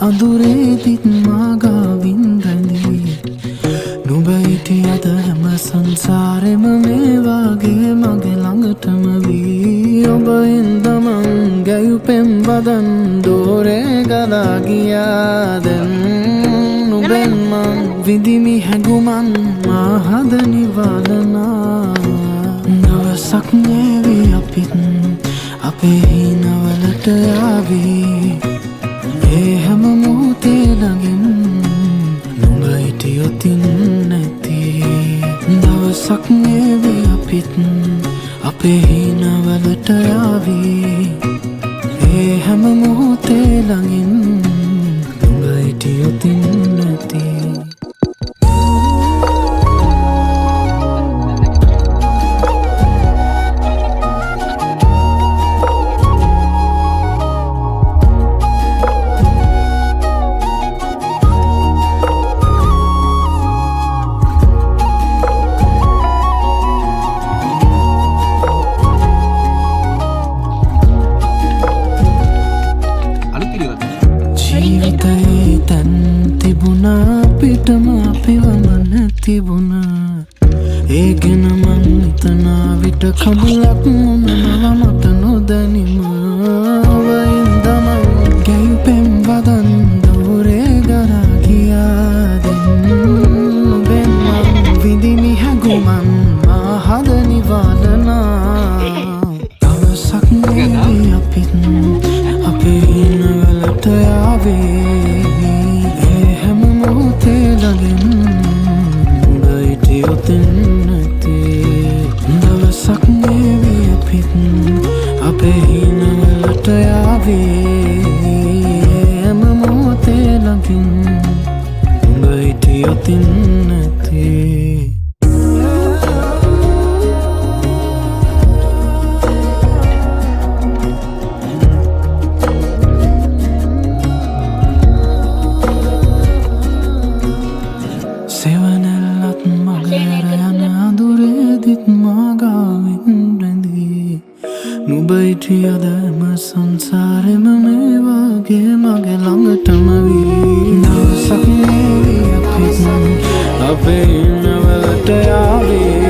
අඳුරේදිත් මාගාවින් රැඳී නුඹ හිටියද හැම සංසාරෙම මේ වාගේ මගේ ළඟටම වී ඔබ හින්දමන් ගැයුපෙම් වදන් දෝරේ ගලා ගියා දැන් නුඹෙන් මං විඳිමි හැඟුමන් මා හද නිවාලනා දවසක් නේවි අපිත් අපේ හිනවලට යාවී ඒ හැම මොහොතේ ළඟින් නුඹ හිටියොතින් නැති දවසක් නේවි අපිත් අපේ හිනවලට යාවී ඒ හැම මොහොතේ ළඟින් නුඹ හිටියොතින් නැති ජීවිතයේ තැන් තිබුණා අපිටම අපිවම නැතිබුණා ඒ ගැන මං හිතනා විට කඳුලක් මොනව මට නොදැනිම වයින්දම ගැයුපෙම් වදන් දෝරේ ගලා ගියා දැන් නුඹෙන් මං විඳිමි හැඟුමන් මා හද නිවාලනා දවසක් නේවි අපිත් අපේ හිනවලට යාවේ ඒ හැම මොහොතේ ළඟින් නුඹ හිටියොතින් නැති දවසක් නේවි අපිත් අපේ හිනවලට යාවේ ඒ හැම මොහොතේ ළඟින් නුඹ හිටියොතින් නැති සෙවනැල්ලත් මගහැර යන අඳුරේදිත් මාගාවින් රැඳී නුඹ හිටියද හැම සංසාරෙම මේ වාගේ මගේ ළඟටම වී දවසක් නේවි අපිත් අපේ හිනවලට යාවේ